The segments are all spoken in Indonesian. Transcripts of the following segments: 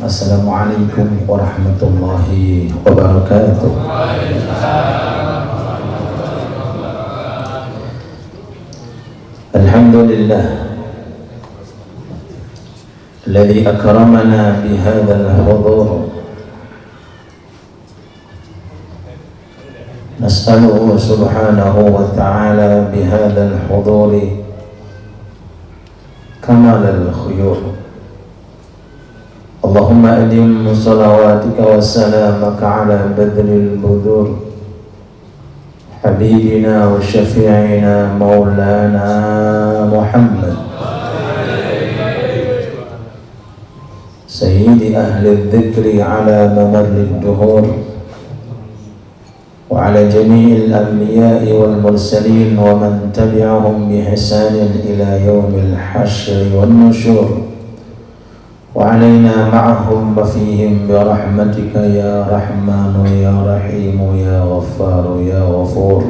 Assalamualaikum warahmatullahi wabarakatuh. Alhamdulillah alladzi akramana bihadzal hudur. Nas'aluhu subhanahu wa ta'ala bihadzal huduri kamalal khuyur. Allahumma adim salawatika wa salamaka ala badril budur habibina wa syafi'ina maulana Muhammad sayyidi ahli dzikri ala mamarrid duhur wa ala jami'il anbiya'i wal mursalin wa man tabi'ahum bi ihsanin ila yaumil hasyri wan nusyur wa alaina ma'ahum wa fihim bi rahmatika ya rahmanu ya rahimu ya ghaffaru ya ghafur.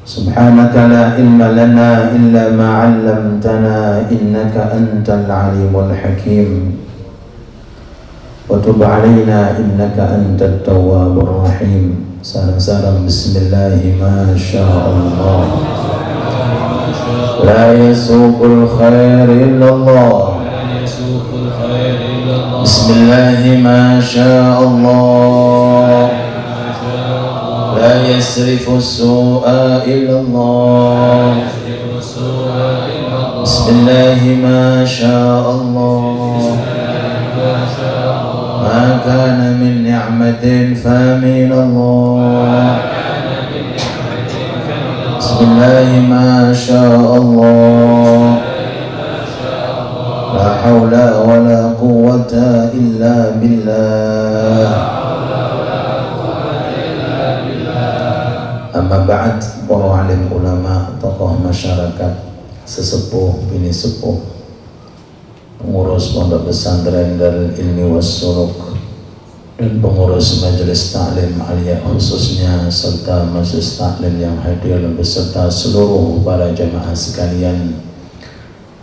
Subhanaka la ilma lana illa ma 'allamtana innaka antal alimul hakim wa tub alaina innaka antat tawwabur rahim. Salam bismillahi ma sya Allah la yasuqul khair illallah. Bismillahi ma sya Allah la yasrifu su'a illallah. Bismillahi ma sya Allah ma kana min ni'matin fa min Allah. Bismillahi ma sya Allah la hawla wa la quwwata illa billah. Amma ba'd, para alim ulama, tokoh masyarakat, sesepuh bini sepuh, pengurus pondok pesantren Darul Ilmi Was-Suluk dan pengurus majelis taklim aliyah khususnya serta majelis taklim yang hadir beserta seluruh para jamaah sekalian,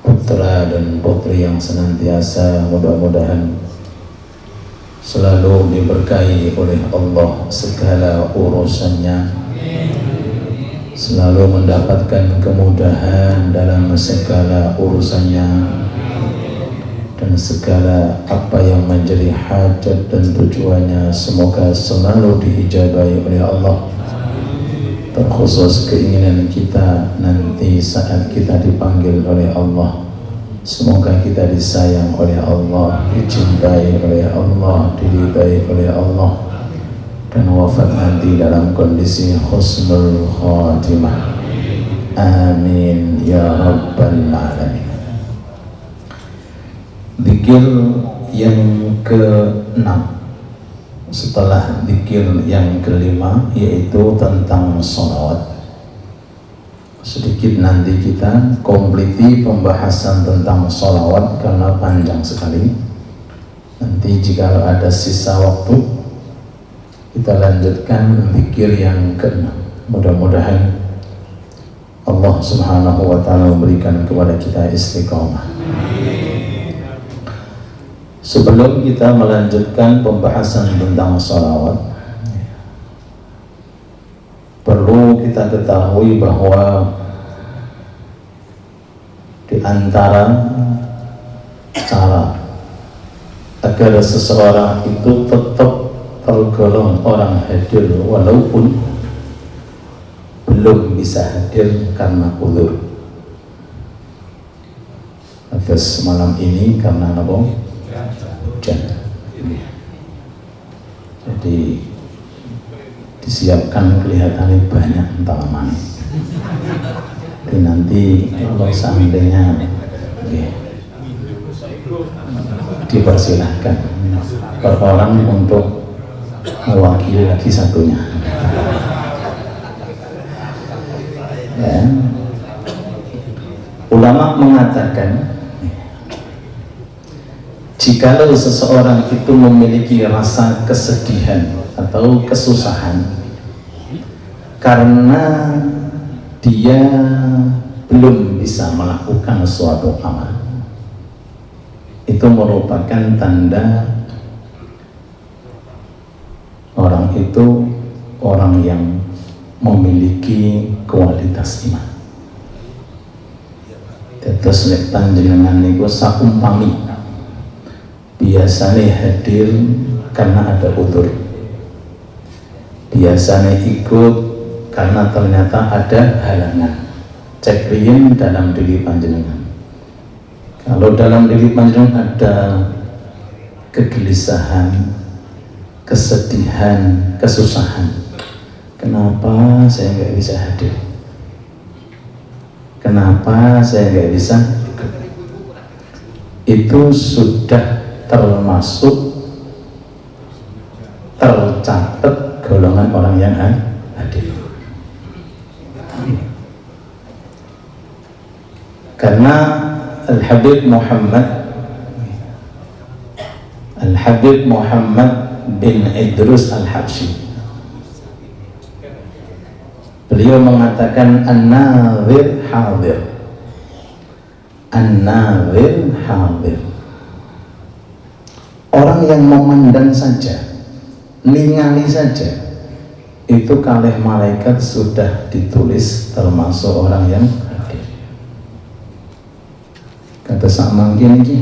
putra dan putri yang senantiasa mudah-mudahan selalu diberkahi oleh Allah segala urusannya, selalu mendapatkan kemudahan dalam segala urusannya, dan segala apa yang menjadi hajat dan tujuannya semoga selalu diijabahi oleh Allah. Terkhusus keinginan kita nanti saat kita dipanggil oleh Allah, semoga kita disayang oleh Allah, dicintai oleh Allah, diridai oleh Allah, dan wafat nanti dalam kondisi husnul khatimah. Amin ya rabbal alamin. Zikir yang ke-6 setelah zikir yang kelima, yaitu tentang sholawat. Sedikit nanti kita kompliti pembahasan tentang sholawat karena panjang sekali. Nanti jika ada sisa waktu kita lanjutkan zikir yang ke-6. Mudah-mudahan Allah subhanahu wa ta'ala memberikan kepada kita istiqamah. Sebelum kita melanjutkan pembahasan tentang sholawat, perlu kita ketahui bahwa di antara cara agar seseorang itu tetap tergolong orang hadir walaupun belum bisa hadir karena uzur. Atas malam ini karena apa? Hujan. Jadi disiapkan kelihatannya banyak entah mana. Jadi nanti kalau seandainya dipersilahkan per orang untuk mewakili lagi satunya. Ya. Ulama mengatakan jikalau seseorang itu memiliki rasa kesedihan atau kesusahan karena dia belum bisa melakukan suatu amal, itu merupakan tanda orang itu orang yang memiliki kualitas iman. Terus nek panjenengan niku saumpami biasanya hadir karena ada udzur, biasanya ikut karena ternyata ada halangan. Cek riyin dalam diri panjenengan. Kalau dalam diri panjenengan ada kegelisahan, kesedihan, kesusahan, kenapa saya nggak bisa hadir? Kenapa saya nggak bisa ikut? Itu sudah termasuk tercatat golongan orang yang hadir. Karena Al-Habib Muhammad bin Idrus Al-Habsyi, beliau mengatakan an-nazir hadir, an-nazir hadir. Orang yang memandang saja, ningali saja, itu kalih malaikat sudah ditulis termasuk orang yang hadir. Kata sak mangkin iki,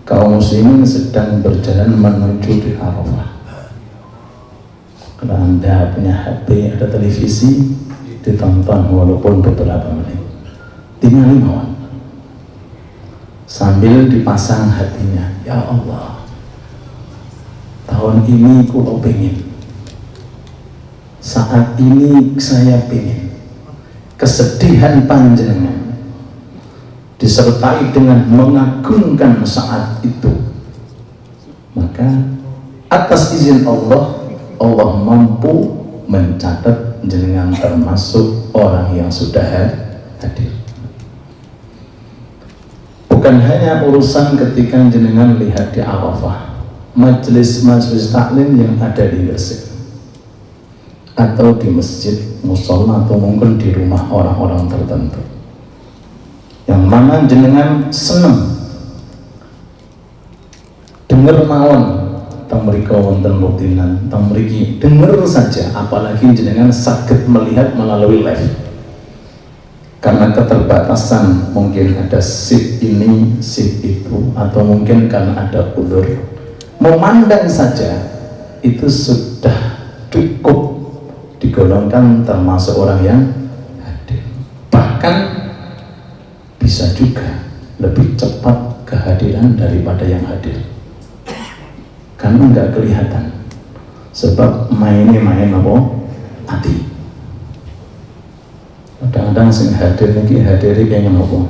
kaum muslimin sedang berjalan menuju di Arafah. Kalau Anda punya HP, ada televisi, ditonton walaupun beberapa menit, tinggal mawon sambil dipasang hatinya, ya Allah, tahun ini kulo pengen, saat ini saya pengen, kesedihan panjenengan disertai dengan mengagungkan saat itu, maka atas izin Allah, Allah mampu mencatat jenengan termasuk orang yang sudah hadir. Bukan hanya urusan ketika jenengan lihat di Arafah, majelis-majelis taklim yang ada di Gresik atau di masjid, musola, atau mungkin di rumah orang-orang tertentu, yang mana jenengan senang dengar mawon teng mriko wonten rutinan, teng mriki dengar saja, apalagi jenengan sakit melihat melalui live. Karena keterbatasan, mungkin ada sip ini, sip itu, atau mungkin karena ada udzur, memandang saja itu sudah cukup digolongkan termasuk orang yang hadir. Bahkan bisa juga lebih cepat kehadiran daripada yang hadir, karena nggak kelihatan, sebab main apa? Hati. Kadang-kadang sing hadir niki hadiri pengen apa?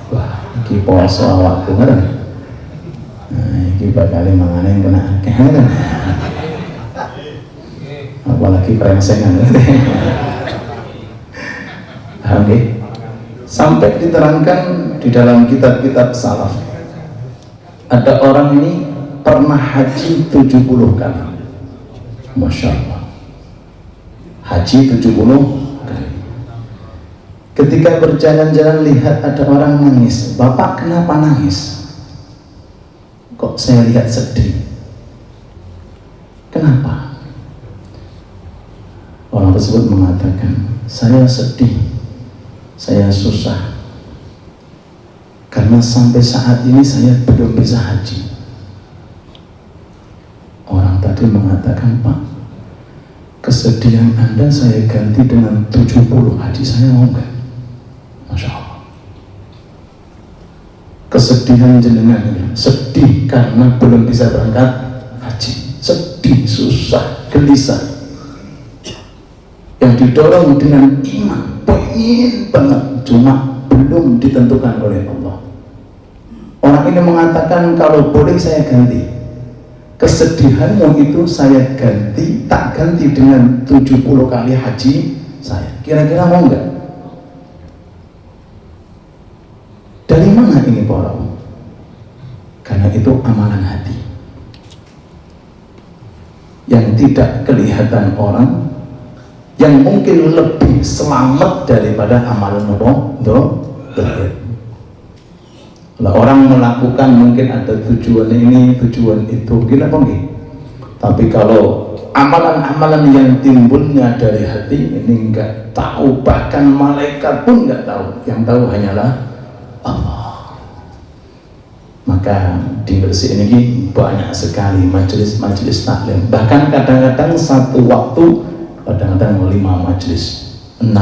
Wah, iki poso awakku ngeren. Nah, iki bakal mangane kena akeh ngeren. Apalagi prengsengan. Paham nggih? Sampai diterangkan di dalam kitab-kitab salaf, ada orang ini pernah haji 70 kali. Masya Allah, haji 70 kali. Ketika berjalan-jalan lihat ada orang nangis, Bapak kenapa nangis? Kok saya lihat sedih? Kenapa? Orang tersebut mengatakan, saya sedih, saya susah, karena sampai saat ini saya belum bisa haji. Orang tadi mengatakan, Pak, kesedihan Anda saya ganti dengan 70 haji, saya mau enggak? Masya Allah. Kesedihan jenengan, sedih karena belum bisa berangkat haji, sedih, susah, gelisah, yang didorong dengan iman, pengen banget, cuma belum ditentukan oleh Allah. Orang ini mengatakan, kalau boleh saya ganti kesedihanmu itu, saya ganti, tak ganti dengan 70 kali haji saya. Kira-kira mau enggak? Dari mana ini para umum? Karena itu amalan hati yang tidak kelihatan orang, yang mungkin lebih selamat daripada amalan dohir. Lah orang melakukan mungkin ada tujuan ini, tujuan itu, gila apa enggak? Tapi kalau amalan-amalan yang timbulnya dari hati ini enggak tahu, bahkan malaikat pun enggak tahu. Yang tahu hanyalah Allah. Maka di Gresik ini banyak sekali majelis-majelis taklim. Bahkan kadang-kadang satu waktu, kadang-kadang 5 majelis, 6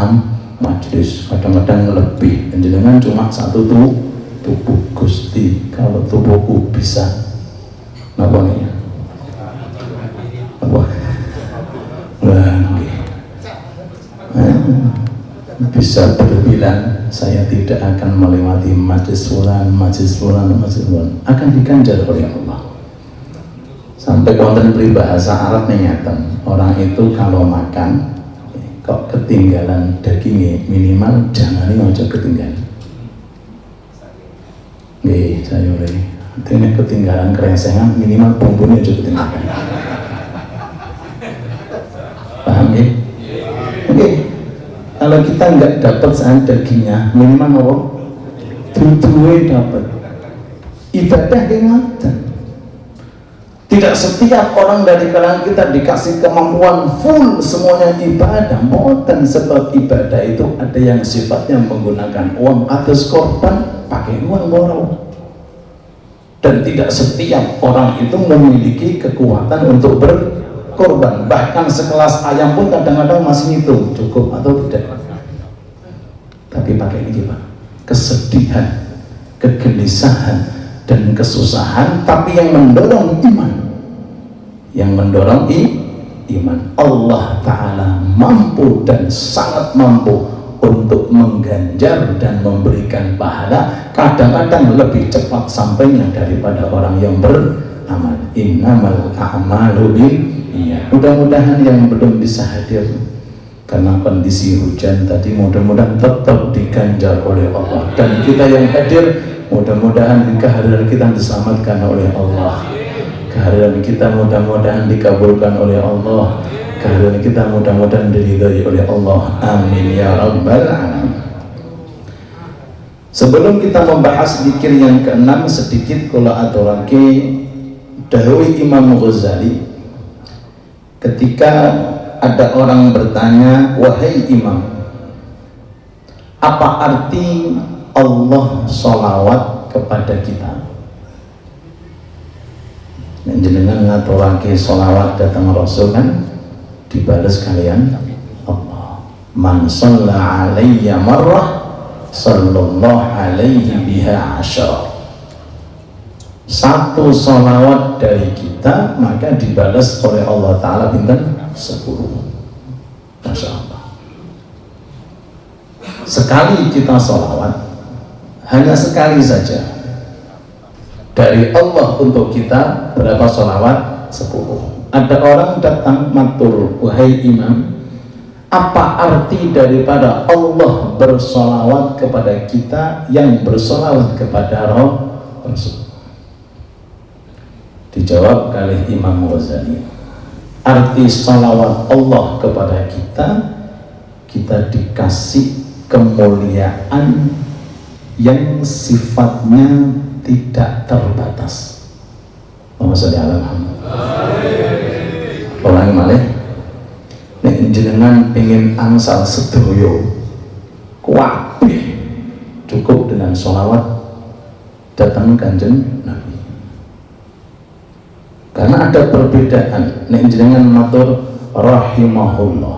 majelis, kadang-kadang lebih. Jenengan cuma satu tubuh Gusti, kalau tubuhku bisa apa nih? Apa? Bisa berbilang saya tidak akan melewati majlis fulan, akan diganjar oleh Allah. Sampai konten peribahasa Arab menyatakan orang itu kalau makan kok ketinggalan dagingnya, minimal jangan aja ketinggalan. Nggih, saya oleh artinya ketinggalan kerensengan, minimal bumbunya juga ketinggalan. Paham ya? Oke. Kalau kita nggak dapat saat dagingnya, minimal apa? Tujuh dapat. Ibadah yang ada. Tidak setiap orang dari kalangan kita dikasih kemampuan full semuanya ibadah. Mohon sebab ibadah itu ada yang sifatnya menggunakan uang atas korban, pakai uang borong. Dan tidak setiap orang itu memiliki kekuatan untuk berkorban. Bahkan sekelas ayam pun kadang-kadang masih hitung cukup atau tidak. Tapi pakai ini Pak, kesedihan, kegelisahan dan kesusahan, tapi yang mendorong iman, iman. Allah Ta'ala mampu dan sangat mampu untuk mengganjar dan memberikan pahala, kadang-kadang lebih cepat sampainya daripada orang yang beramal. Innamal a'malu binniyat. Mudah-mudahan yang belum bisa hadir karena kondisi hujan tadi, mudah-mudahan tetap diganjar oleh Allah, dan kita yang hadir mudah-mudahan kehadiran kita diselamatkan oleh Allah, kehadiran kita mudah-mudahan dikabulkan oleh Allah, kehadiran kita mudah-mudahan diridhai oleh Allah. Amin ya rabbal alamin. Sebelum kita membahas zikir yang keenam, sedikit kula aturake dawuh Imam Ghazali ketika ada orang bertanya, wahai Imam, apa arti Allah sholawat kepada kita? Jenengan ngaturake sholawat datang Rasul kan dibalas kalian Allah. Man shalla alayya marrah sallallahu alaihi biha asyara. Satu sholawat dari kita maka dibalas oleh Allah Ta'ala bintang 10. Masya Allah. Sekali kita sholawat, hanya sekali saja dari Allah untuk kita, berapa sholawat? 10. Ada orang datang matur, wahai Imam, apa arti daripada Allah bersolawat kepada kita yang bersolawat kepada Rasul? Dijawab oleh Imam Ghazali, arti salawat Allah kepada kita, kita dikasih kemuliaan yang sifatnya tidak terbatas. Orang malih nek jenengan pengen angsal sedoyo kuwabeh cukup dengan sholawat datang Kanjeng Nabi. Karena ada perbedaan. Nek jenengan matur rahimahullah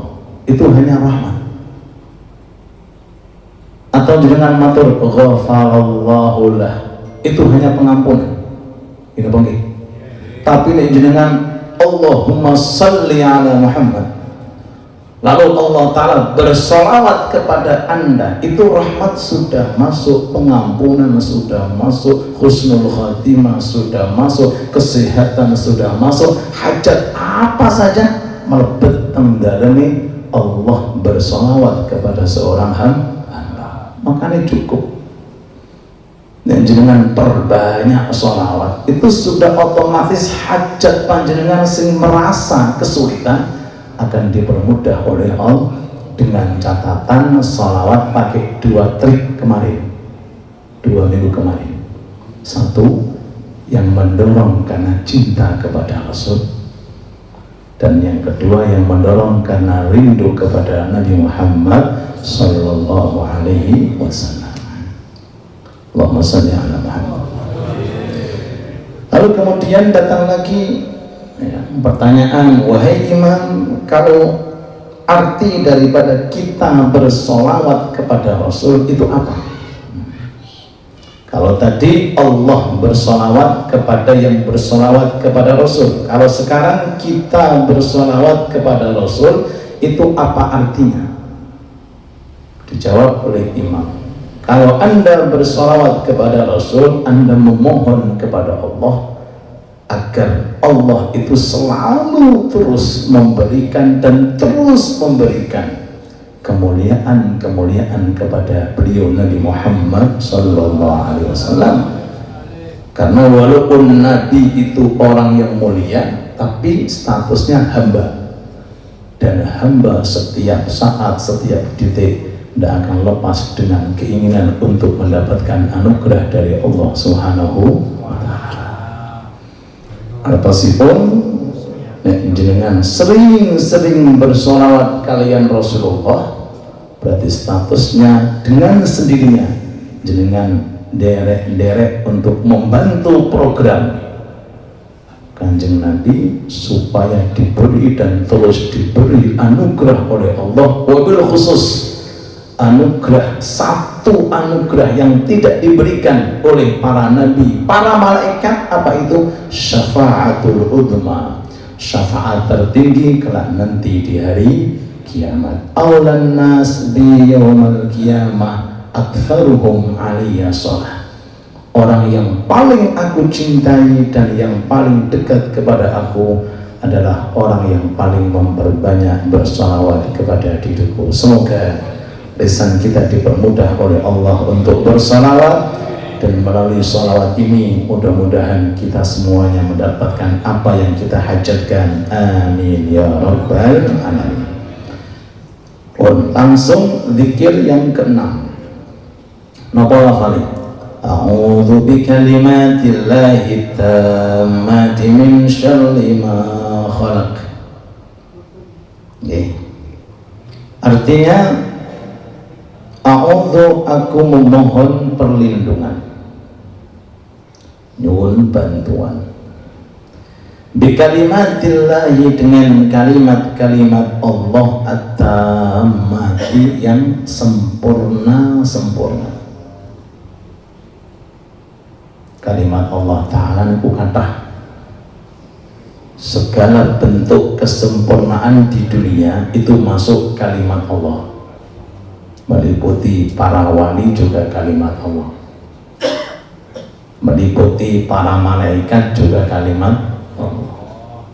itu hanya rahmat, atau jenengan matur ghafarallahu lah itu hanya pengampunan. Ini apa nggih? Tapi nek jenengan Allahumma shalli ala Muhammad, lalu Allah Ta'ala bersolawat kepada Anda, itu rahmat sudah masuk, pengampunan sudah masuk, husnul khatimah sudah masuk, kesehatan sudah masuk, hajat apa saja melebet tendalami Allah bersolawat kepada seorang hamba. Makanya cukup dan jenengan perbanyak sholawat, itu sudah otomatis hajat panjenengan sing merasa kesulitan akan dipermudah oleh Allah, dengan catatan sholawat pakai 2 trik kemarin, 2 minggu kemarin. Satu, yang mendorong karena cinta kepada Rasul, dan yang kedua yang mendorong karena rindu kepada Nabi Muhammad sallallahu alaihi wasallam. Allahumma shalli ala Muhammad. Lalu kemudian datang lagi pertanyaan, wahai imam, kalau arti daripada kita bersolawat kepada Rasul itu apa? Kalau tadi Allah bersolawat kepada yang bersolawat kepada Rasul, kalau sekarang kita bersolawat kepada Rasul, itu apa artinya? Dijawab oleh imam, kalau Anda bersolawat kepada Rasul, Anda memohon kepada Allah agar Allah itu selalu terus memberikan dan terus memberikan kemuliaan-kemuliaan kepada beliau Nabi Muhammad sallallahu alaihi wasallam. Karena walaupun Nabi itu orang yang mulia, tapi statusnya hamba, dan hamba setiap saat, setiap detik tidak akan lepas dengan keinginan untuk mendapatkan anugerah dari Allah Subhanahu wa ta'ala. Artosipun jenengan sering-sering bersolawat kalian Rasulullah, berarti statusnya dengan sendirinya jenengan derek untuk membantu program Kanjeng Nabi supaya diberi dan terus diberi anugerah oleh Allah, wabil khusus anugerah, satu anugerah yang tidak diberikan oleh para nabi, para malaikat, apa itu? Syafa'atul udma, syafaat tertinggi kelak nanti di hari kiamat. Aulan nas bi yaumal qiyamah aktsaruhum aliyya shalah. Orang yang paling aku cintai dan yang paling dekat kepada aku adalah orang yang paling memperbanyak bersalawat kepada diriku. Semoga lisan kita dipermudah oleh Allah untuk bersalawat, dan melalui salawat ini mudah-mudahan kita semuanya mendapatkan apa yang kita hajatkan. Amin ya rabbal alamin. Langsung zikir yang keenam. Napa lafali? A'udzu bikalimatillahi tammati min syarri ma khalaq. Artinya, a'udzu, aku memohon perlindungan, nyuwun bantuan, bikalimatillahi, dengan kalimat-kalimat Allah at-tammati, yang sempurna-sempurna. Kalimat Allah Ta'ala niku kathah, segala bentuk kesempurnaan di dunia itu masuk kalimat Allah, meliputi para wali juga kalimat Allah, meliputi para malaikat juga kalimat Allah,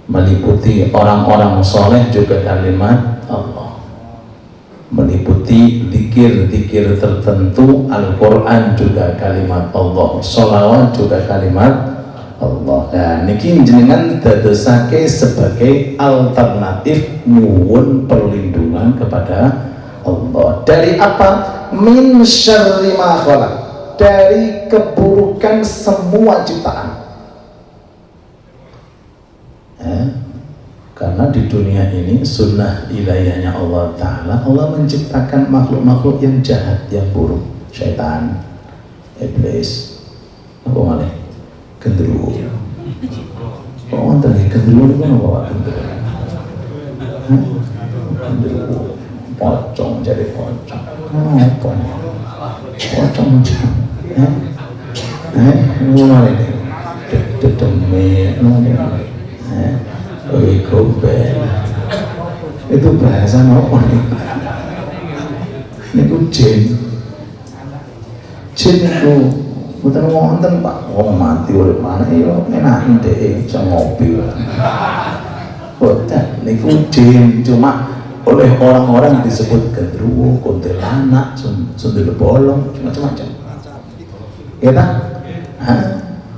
meliputi orang-orang soleh juga kalimat Allah, meliputi zikir-zikir tertentu, Al-Quran juga kalimat Allah, sholawat juga kalimat Allah. Nah, niki jenengan dadosake sebagai alternatif nyuwun perlindungan kepada Allah. Dari apa? Min syarri ma khalaq, dari keburukan semua ciptaan. Karena di dunia ini sunnah ilahiyahnya Allah Ta'ala, Allah menciptakan makhluk-makhluk yang jahat, yang buruk. Syaitan, iblis, apa malah? Gendruwo. Kok wonten iki gendruwo niku napa gendruwo? Gendruwo. Pocong, jadi pocong. Apa? Pocong. Ini malah ini. Dedemit, gombel. Itu bahasa apa nih? Niku jin. Jin itu bukan wonten Pak, wong mati urip mana yo enak ndek iso ngopi. Boten niku jin, cuma oleh orang-orang disebut gendruwo, kuntilanak, sundel bolong, macam-macam. Ya tak?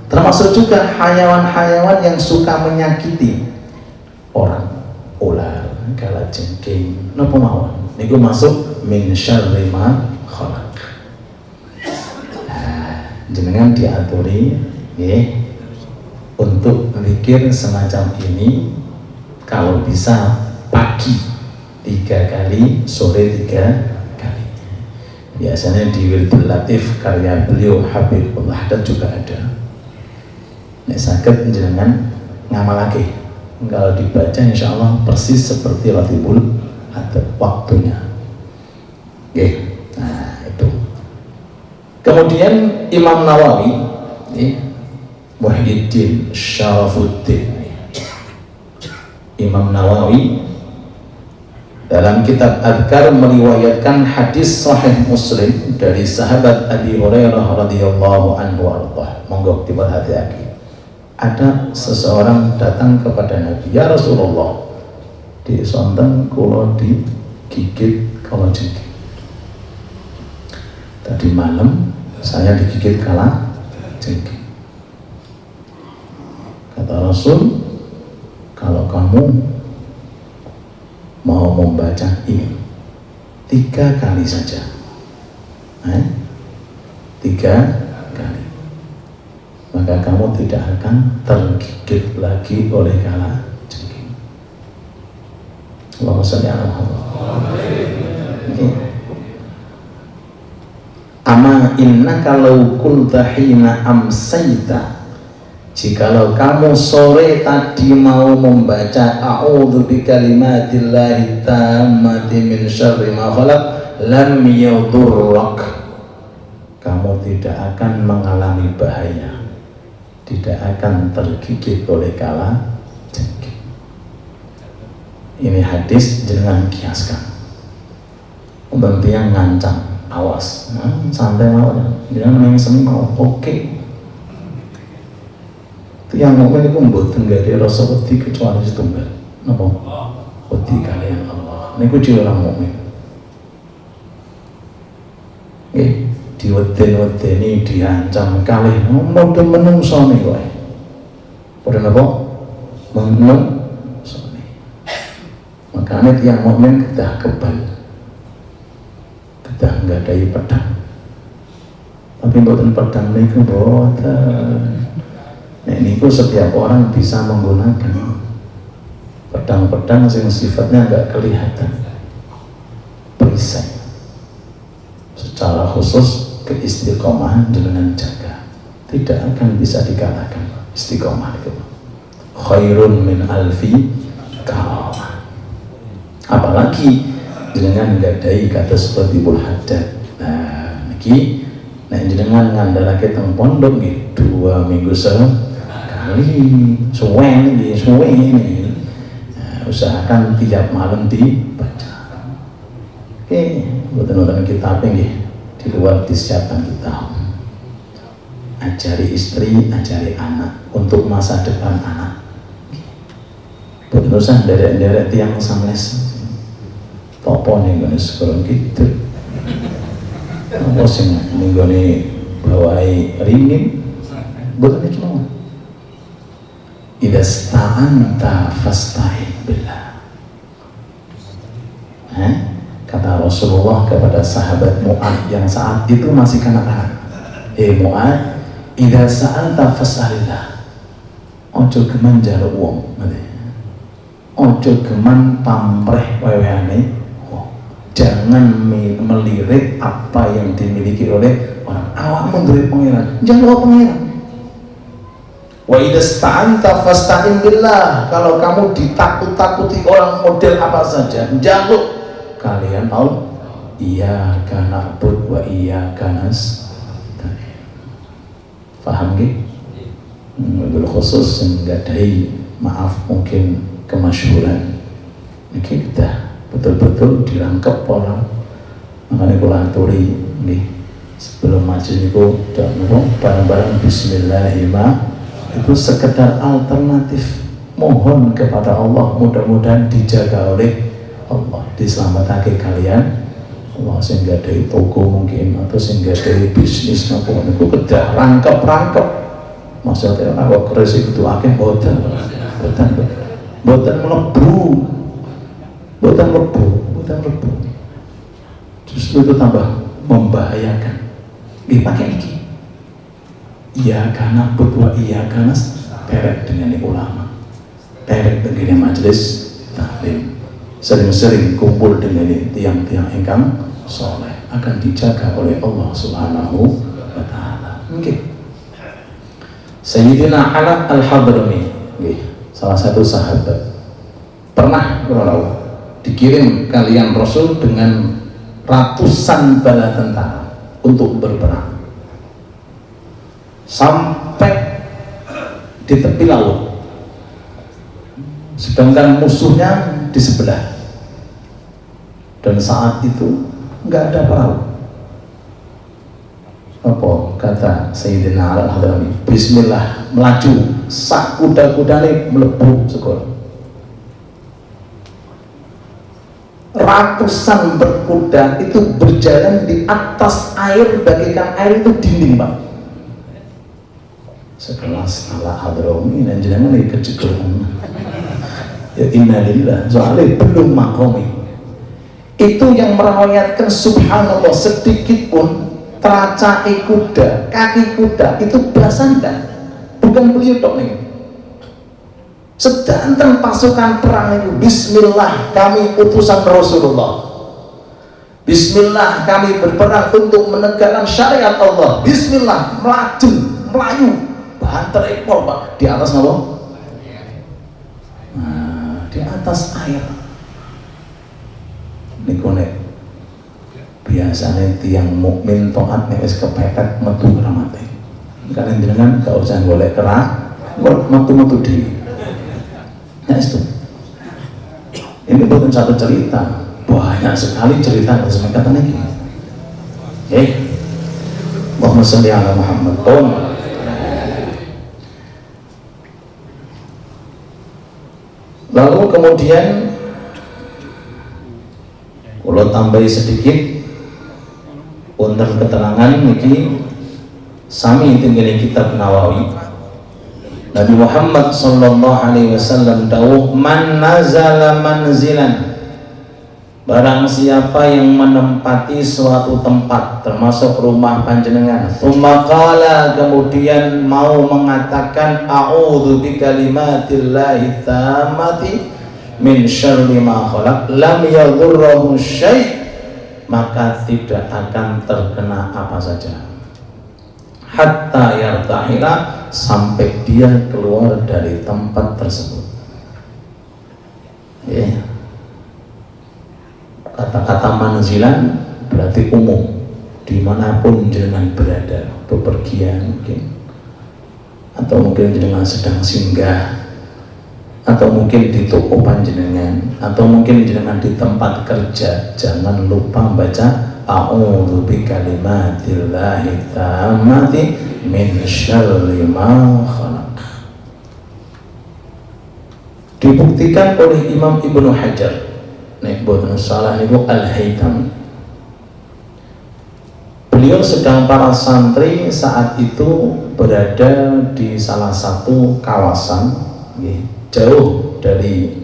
Termasuk juga hayawan-hayawan yang suka menyakiti orang, ular, kalajengking, napa mawon. Niku masuk min syarri ma khalaq. jenengan diaturi untuk zikir semacam ini kalau bisa pagi 3 kali, sore 3 kali. Biasanya di Wirdul Latif karya beliau Habibullah Haddad juga ada. Nek saged jenengan ngamalake, kalau dibaca insya Allah persis seperti Latiful Haddad waktunya. Nah itu. Kemudian Imam Nawawi, Muhyiddin Syarafuddin, Imam Nawawi dalam kitab Adhkar meriwayatkan hadis Sahih Muslim dari sahabat Abi Hurairah radhiyallahu anhu ardah. Monggo diperhatikan. Ada seseorang datang kepada Nabi, ya Rasulullah, di sonten kula digigit kalajengking. Tadi malam saya digigit kalajengking. Kata Rasul, kalau kamu mau membaca ini 3 kali saja, 3 kali, maka kamu tidak akan tergigit lagi oleh kalajengking. Allahumma sholli ala Muhammad. Ama innaka law kunta hina amsayta, jikalau kamu sore tadi mau membaca a'udzu bikalimatillahi tammati min syarri ma khalaq lam yadurrak, kamu tidak akan mengalami bahaya, tidak akan tergigit oleh kalajengking. Ini hadis jangan kiaskan. Umpama yang ngancam, awas, santai mawon, jangan main seni mawon, oke. Yang mukmin itu mboten gade rasa wedi kecuali setunggal. Napa? Wedi kalian Allah. Niku ciri orang mukmin. Diweden-wedeni, diancam kalih modhe menungsone wae. Padha napa? Menungsone. Makanya tiyang mukmin kedah kebal. Kedah nggadhahi pedang. Tapi mboten pedang niku mboten. Nah, niku setiap orang bisa menggunakan pedang-pedang yang sifatnya agak kelihatan, perisai. Secara khusus keistiqomahan dengan jaga tidak akan bisa dikalahkan. Istiqomah itu khairun min alfi karamah. Apalagi dengan gadai kata seperti Haddad. Nah, niki jenengan ngandalake teng pondok nggih 2 minggu sekali suwe ini. Nah, usahakan tiap malam dibaca. Nonton kitab nggih di luar disiapkan kitab. Ajari istri, ajari anak untuk masa depan anak. Boten usah derek-derek tiang sangles. Topo ning ngene sekolah gitu. Apa sing ninggone bawai ringin boten iki mawon. Idza sta'anta fasta'in billah. Kata Rasulullah kepada sahabat Mu'ad yang saat itu masih kanak-kanak. Mu'ad, idza sa'alta fas'alillah. Ojo geman njaluk wong, ojo geman pamreh weweane. Jangan melirik apa yang dimiliki oleh orang. Awakmu duwe pangeran, njaluk pangeran. Wa idza sta'anta fasta'in billah. Kalau kamu ditakut-takuti orang model apa saja, njaluk kalian Allah. Iyyaka na'budu wa iyyaka nasta'in. Paham nggih? Bil khusus sing gadai maaf mungkin kemasyhuran. Niki kita betul-betul dirangkep pola. Makanya kula aturi nggih sebelum maju niku bareng-bareng bismillahirrahmanirrahim. Itu sekedar alternatif, mohon kepada Allah mudah-mudahan dijaga oleh Allah, diselamatake kalian. Allah sing gadai toko mungkin atau sing gadai bisnis napa niku kedah rangkep-rangkep. Maksudnya awak keris itu akeh boten mlebu. Justru itu tambah membahayakan. Dipakai iki. iya karena butuh iya karena terek dengan ulama, terek dengan majelis taklim, sering-sering kumpul dengan tiang-tiang engkang soleh akan dijaga oleh Allah Subhanahu wa Ta'ala. Mungkin Sayyidina Ali Al-Hadrami, salah satu sahabat, pernah dikirim kalian Rasul dengan ratusan bala tentara untuk berperang sampai di tepi laut, sedangkan musuhnya di sebelah, dan saat itu nggak ada perahu. Apa kata Sayyidina Ali Al-Hadrami? Bismillah, melaju, sak kuda-kudane mlebu sekolah. Ratusan berkuda itu berjalan di atas air, bagaikan air itu dinding, Pak. Sekelas ala Hadrami dan jenengan lagi kecekelan. Ya innalillah, soalnya belum makomi. Itu yang meriwayatkan subhanallah, sedikit pun teracai kuda, kaki kuda itu basanda, bukan beliau tok nih. Sedangkan pasukan perang itu bismillah, kami utusan Rasulullah, bismillah kami berperang untuk menegakkan syariat Allah, bismillah melaju, melayu, banter ekor Pak, di atas apa? Nah, di atas air. Ini konek biasanya tiang mukmin toat nih wis kepepet metu keramate. Kalian jenengan gak usah golek kerak, metu-metu di. Ya itu. Ini bukan satu cerita, banyak sekali cerita kesempatan ini. Muhammad sallallahu alaihi Muhammad. Lalu kemudian kalau tambahi sedikit untuk keterangan niki sami tinggal kitab Nawawi. Nabi Muhammad sallallahu alaihi wasallam dawuh, man nazala manzilan, barang siapa yang menempati suatu tempat termasuk rumah panjenengan, tsumma qala, kemudian mau mengatakan a'udzu bikalimatillahi tammati min syarri ma khalaq, lam yadhurruhu syai', maka tidak akan terkena apa saja, hatta yartahila, sampai dia keluar dari tempat tersebut. Kata-kata manzilan berarti umum, dimanapun jenengan berada, bepergian mungkin, atau mungkin jenengan sedang singgah, atau mungkin di toko panjenengan, atau mungkin jenengan di tempat kerja, jangan lupa baca a'udzu bikalimatillahi tammati min syarri ma khalaq. Dibuktikan oleh Imam Ibnu Hajar, nek boten salah niku Al-Haythami. Beliau sedang para santri saat itu berada di salah satu kawasan jauh dari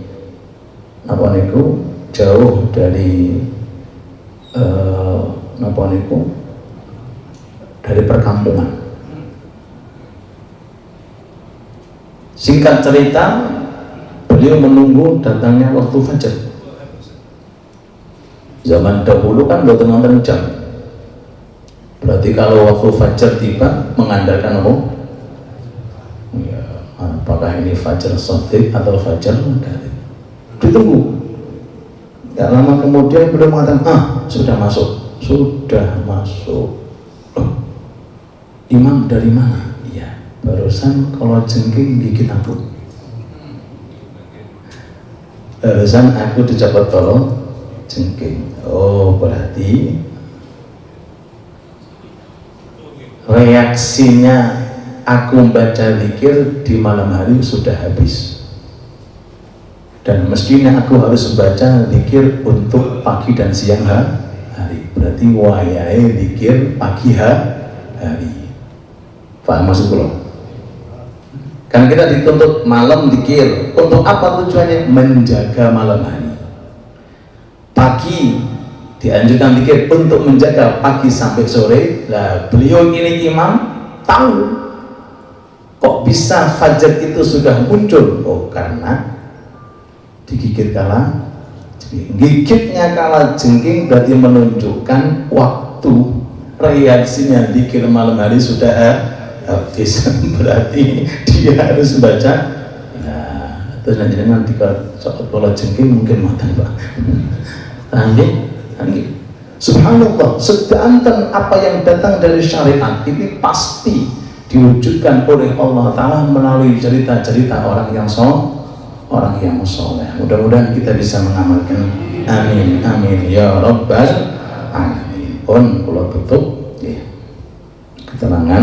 apa niku, jauh dari dari perkampungan. Singkat cerita, beliau menunggu datangnya waktu fajar. Zaman dahulu kan boten wonten jam. Berarti kalau waktu fajar tiba mengandalkan apa? Ya, apakah ini fajar shadiq atau fajar maghrib? Ditunggu. Gak lama kemudian beliau mengatakan, sudah masuk, sudah masuk. Loh, imam dari mana? Iya, barusan kalau jengking gigit aku. Barusan aku dicopot tolong jengking. Oh, berarti reaksinya aku baca zikir di malam hari sudah habis. Dan mestinya aku harus baca zikir untuk pagi dan siang hari. Berarti wayahe zikir pagi hari. Paham maksud kula? Kan kita dituntut malam zikir. Untuk apa tujuannya? Menjaga malam hari. Pagi dianjurkan zikir untuk menjaga pagi sampai sore. Lah beliau ini imam tahu Kok bisa fajar itu sudah muncul? Oh, karena digigit kala jengking. Gigitnya kala jengking berarti menunjukkan waktu reaksinya zikir malam hari sudah habis. Berarti dia harus baca. Nah, terus nanti dengan saat pola jengking mungkin matan Pak. Angin. Subhanallah, sedanten apa yang datang dari syariat ini pasti diwujudkan oleh Allah Ta'ala melalui cerita-cerita orang yang soleh. Mudah-mudahan kita bisa mengamalkan. Amin, amin ya rabbal alamin. Kalau tutup ya, keterangan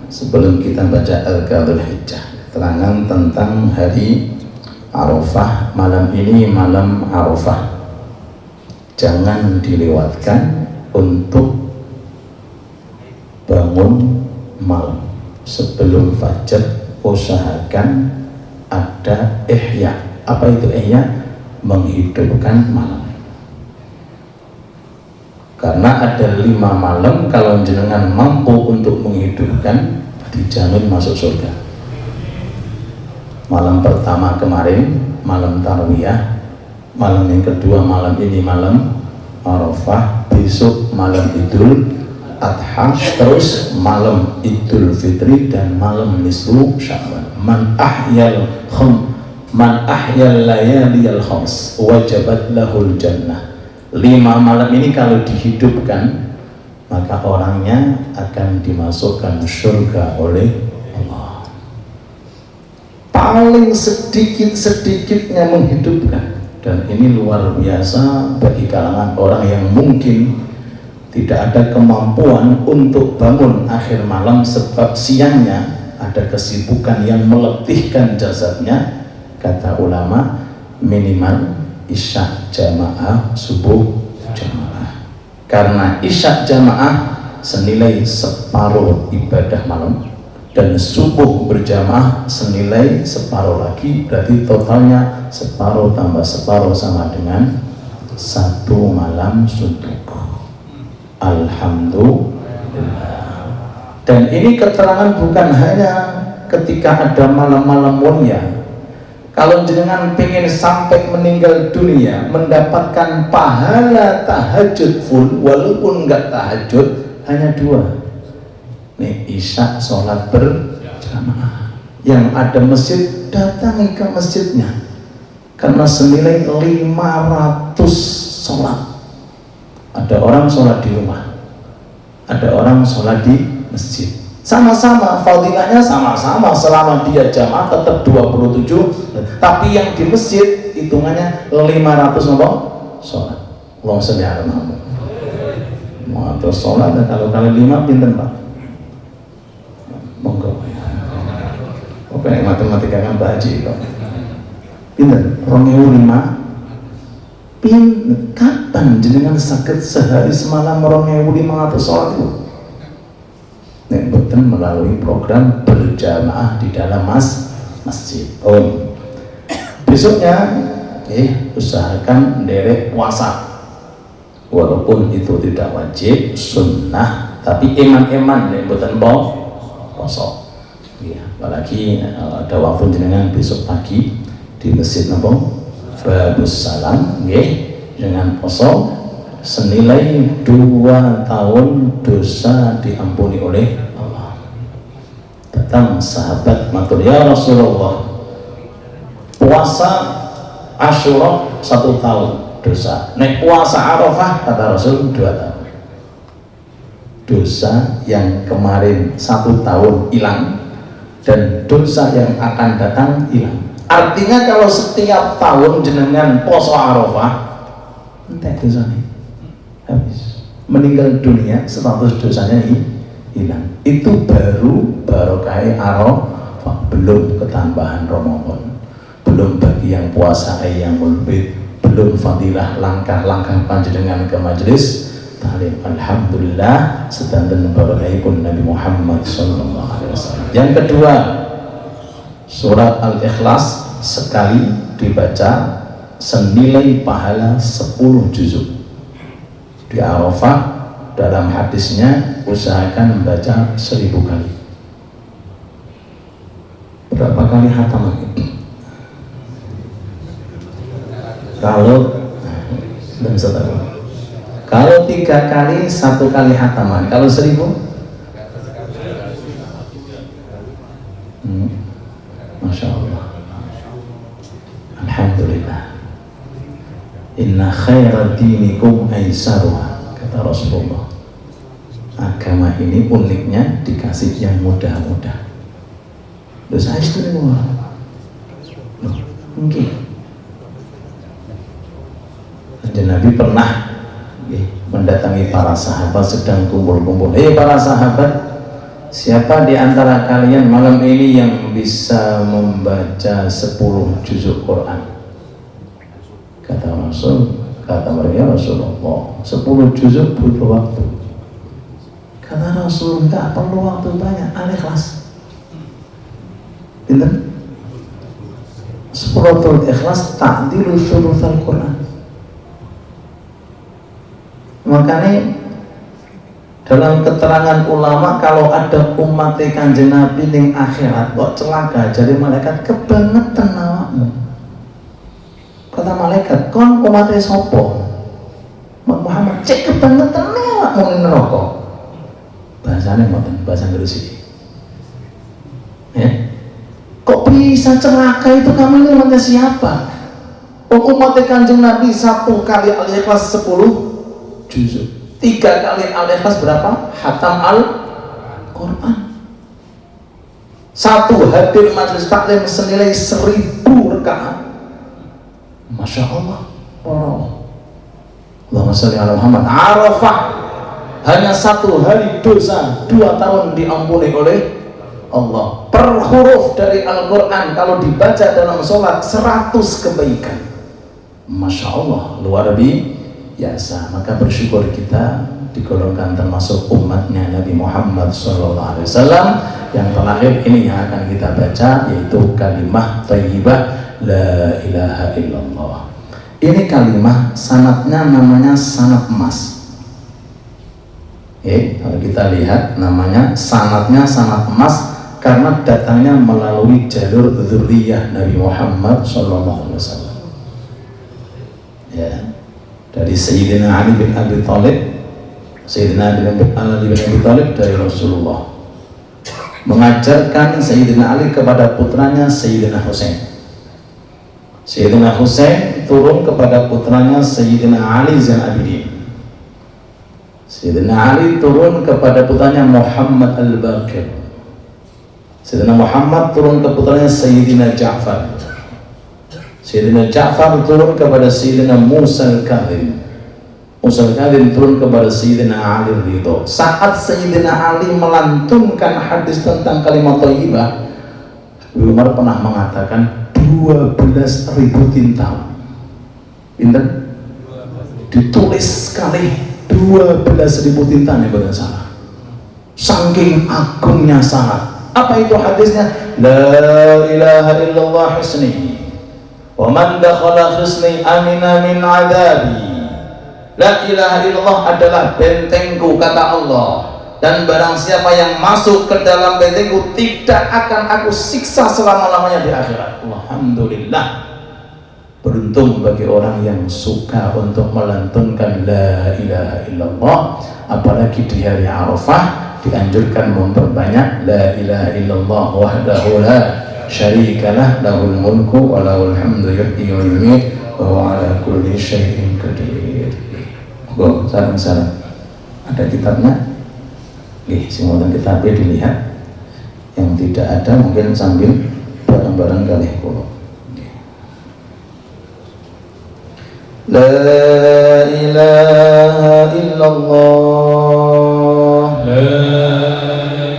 sebelum kita baca Al-Qadul Hijjah, keterangan tentang hari Arafah. Malam ini malam Arafah, jangan dilewatkan untuk bangun malam sebelum fajar. Usahakan ada ihya. Apa itu ihya? Menghidupkan malam. Karena ada 5 malam kalau jenengan mampu untuk menghidupkan, dijamin masuk surga. Malam pertama kemarin malam Tarwiyah, malam yang kedua malam ini malam Arafah, besok malam Idul Adha, terus malam Idul Fitri dan malam nisfu Sya'ban. Man ahyal layaliyal khams wajabat lahul jannah. 5 malam ini kalau dihidupkan, maka orangnya akan dimasukkan surga oleh Allah. Paling sedikit-sedikitnya menghidupkan. Dan ini luar biasa bagi kalangan orang yang mungkin tidak ada kemampuan untuk bangun akhir malam sebab siangnya ada kesibukan yang meletihkan jasadnya. Kata ulama, minimal isya jamaah, subuh jamaah. Karena isya jamaah senilai separuh ibadah malam, dan subuh berjamaah senilai separuh lagi, berarti totalnya separuh tambah separuh sama dengan 1 malam suntuk. Alhamdulillah. Dan ini keterangan bukan hanya ketika ada malam-malam mulia. Kalau jenengan pengen sampai meninggal dunia mendapatkan pahala tahajud full, walaupun nggak tahajud, hanya 2. Nih, isya sholat berjamaah. Yang ada masjid, datangi ke masjidnya, karena senilai 500 sholat. Ada orang sholat di rumah, ada orang sholat di masjid. Sama-sama fadilahnya sama-sama, selama dia jamaah tetap 27. Tapi yang di masjid hitungannya 500 sholat. Allahumma sholli ala Muhammad. Mau sholat kalau kali 5 pinten Pak? Monggo. Oke, matematika kan Pak Haji kok. Pinten? 2005. Kapan jenengan sakit sehari semalam 2500 sholat itu? Nek boten melalui program berjamaah di dalam masjid. Besoknya usahakan derek puasa, walaupun itu tidak wajib, sunnah, tapi eman-eman nek boten poso. Ya, apalagi ada waktu jenengan besok pagi di masjid napa Babus Salam dengan poso senilai 2 tahun dosa diampuni oleh Allah. Datang sahabat matur, ya Rasulullah, puasa Asyura 1 tahun dosa, nek puasa Arafah kata Rasul 2 tahun. Dosa yang kemarin 1 tahun hilang dan dosa yang akan datang hilang. Artinya kalau setiap tahun jenengan poso Arafah, entek dosanya habis, meninggal dunia status dosanya hilang. Itu baru barokah Arafah, belum ketambahan Ramadan, belum bagi yang puasa Ayyamul Bid, belum fadilah langkah-langkah panjenengan ke majelis taklim. Alhamdulillah, sedanten barokahipun Nabi Muhammad sallallahu alaihi wasallam. Yang kedua, surat Al-Ikhlas sekali dibaca senilai pahala 10 juzuk. Di Arafah dalam hadisnya usahakan membaca 1000 kali. Berapa kali hataman? Kalau kalau 3 kali 1 kali hataman, kalau 1000? Masya Allah. Alhamdulillah. Inna khairat dinikum aisaruha, kata Rasulullah. Agama ini uniknya dikasih yang mudah-mudah. Dosa itu semua. Mungkin Nabi pernah mendatangi para sahabat sedang kumpul-kumpul. Para sahabat, siapa di antara kalian malam ini yang bisa membaca 10 juzuk Quran? Kata mereka, Rasulullah, 10 juzuk butuh waktu. Kata Rasul, enggak perlu waktu banyak, Al-Ikhlas. Pinten? Suratul Ikhlas ta'dilu thulutsal Quran. Makanya dalam keterangan ulama, kalau ada umat Kanjeng Nabi ning akhirat kok celaka jadi malaikat, kebangetan awakmu. Kata malaikat, kon umatnya sopo? Muhammad, cek kebangetan awakmu ning neraka. Bahasanya ngoten, bahasa Inggris. Kok bisa celaka itu, kamu ini umatnya siapa? Umat Kanjeng Nabi 1 kali Al-Ikhlas 10 juzuk, 3 kali Al-Ikhlas berapa? Hatam Al-Quran. 1 hadir majelis taklim senilai 1000 rakaat. Masya Allah. Allahumma sholli ala Muhammad. Arafah, hanya 1 hari dosa 2 tahun diampuni oleh Allah. Per huruf dari Al-Quran kalau dibaca dalam sholat 100 kebaikan. Masya Allah, luar biasa. Maka bersyukur kita digolongkan termasuk umatnya Nabi Muhammad SAW. Yang terakhir ini yang akan kita baca, yaitu kalimah thayyibah la ilaha illallah. Ini kalimah sanadnya namanya sanad emas. Kalau kita lihat namanya sanadnya sanad emas karena datangnya melalui jalur dzurriyyah Nabi Muhammad SAW. Dari Sayyidina Ali bin Abi Thalib, dari Rasulullah mengajarkan Sayyidina Ali kepada putranya Sayyidina Husain. Sayyidina Husain turun kepada putranya Sayyidina Ali Zain Abidin. Sayyidina Ali turun kepada putranya Muhammad Al-Baqir. Sayyidina Muhammad turun ke putranya Sayyidina Ja'far. Sayyidina Ja'far turun kepada Sayyidina Musa Al-Kadhim. Musa Al-Kadhim turun kepada Sayyidina Ali Ridho. Saat Sayyidina Ali melantunkan hadis tentang kalimat thayyibah, Umar pernah mengatakan 12.000 tinta. Pinten? Ditulis sekali 12.000 tinta, nih benar salah. Saking agungnya sanad. Apa itu hadisnya? La ilaha illallah husni, wa man dakhala husni amina min adabi. La ilaha illallah adalah bentengku, kata Allah, dan barang siapa yang masuk ke dalam bentengku tidak akan aku siksa selama-lamanya di akhirat. Alhamdulillah, beruntung bagi orang yang suka untuk melantunkan la ilaha illallah. Apalagi di hari Arafah dianjurkan memperbanyak la ilaha illallah wahdahu la syarikalah, lahul mulku wa lahul hamdu yuhyi wa yumiit wa huwa ala kulli syai'in qadir. Salam-salam. Ada kitabnya? Semoga kitabnya dilihat. Yang tidak ada mungkin sambil bareng-bareng kali kulo. La ilaha illallah, la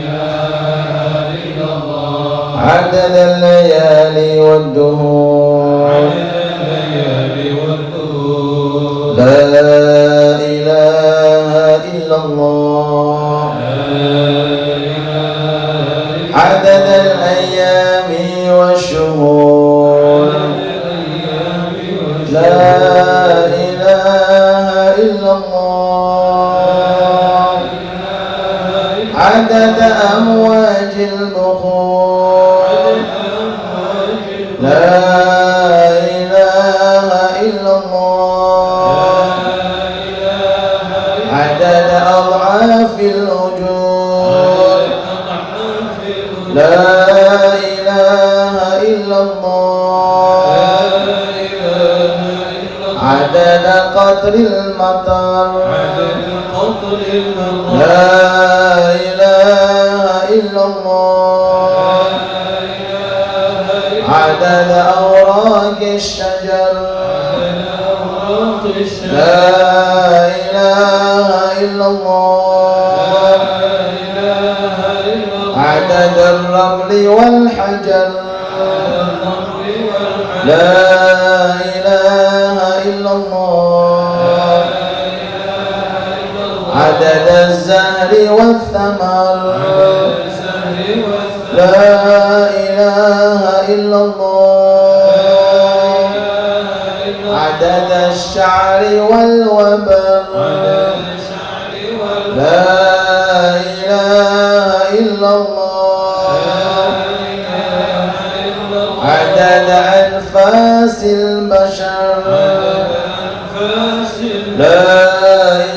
ilaha illallah, adada al-layali wad-duhur, la ilaha illallah, adada al-ayyami wash-shuhur, la ilaha illallah, adada amwajil bukhur, لا إله إلا الله عدد أضعاف الوجود لا إله إلا الله عدد قطر المطر لا إله إلا الله عدد أوراق الشجر لا إله إلا الله عدد الرمل والحجر لا إله إلا الله عدد الزهر والثمر لا إله إلا الله عدد الشعر والوبر لا إله إلا الله عدد أنفاس البشر لا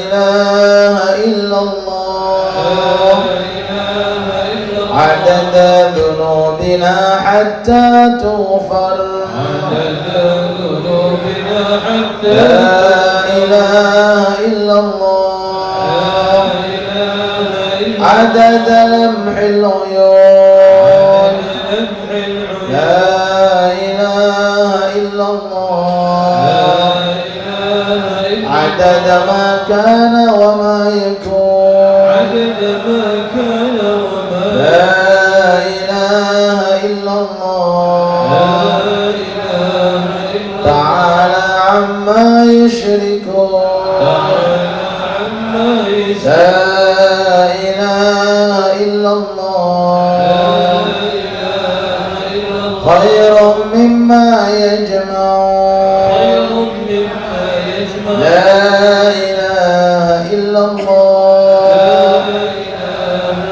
إله إلا الله عدد ذنوبنا حتى تغفر لا إله إلا الله عدد لمح العيون لا إله إلا الله عدد ما كان وما يكون لا إله إلا الله تعالى عما يشركون لا إله إلا الله خير مما يجمعون لا إله إلا الله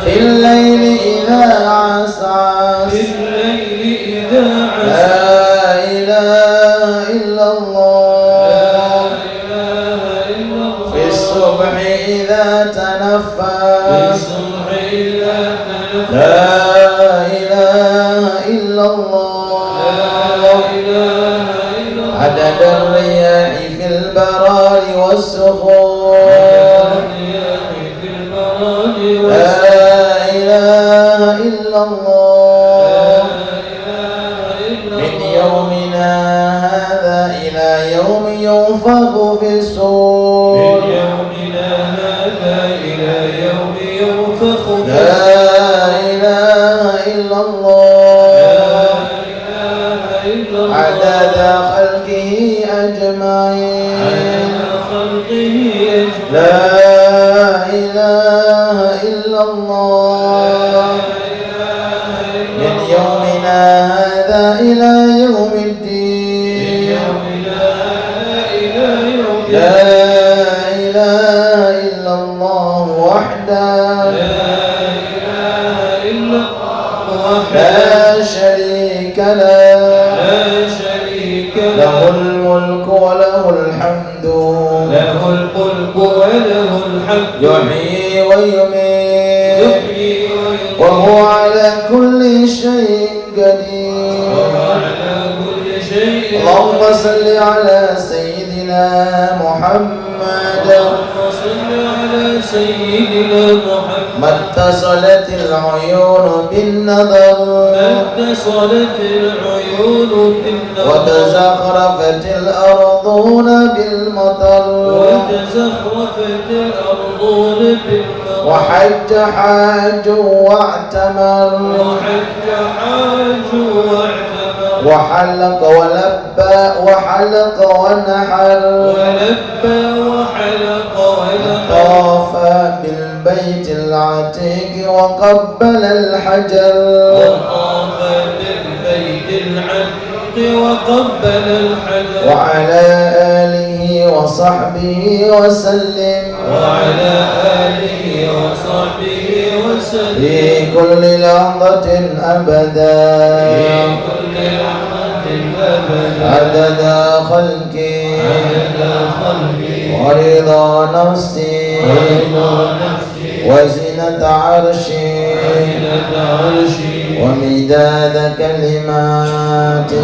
في الليل إذا عسعس لا إله إلا الله في الصبح إذا تنفس لا إله إلا الله عدد الرياح في البرار والسخون لا إله إلا الله من يومنا هذا إلى يوم ينفخ في الصور لا إله إلا الله عدد خلقه أجمعين لا إله إلا الله من يومنا هذا إلى يوم الدين لا إله إلا الله وحده لا شريك له له الملك وله الحمد يحيي ويميت وهو على كل شيء قدير اللهم صل على سيدنا محمد ما اتصلت العيون بالنظر وتزخرفت الأرضون بالمطر وحج حاج واعتمر وحلق ولبى وحلق ونحر طاف بالبيت العتيق وقبل الحجر وعلى آله وصحبه وسلم في كل لحظة أبدا عدد خلقي ورضا نفسي وزنة عرشي ومداد كلماتي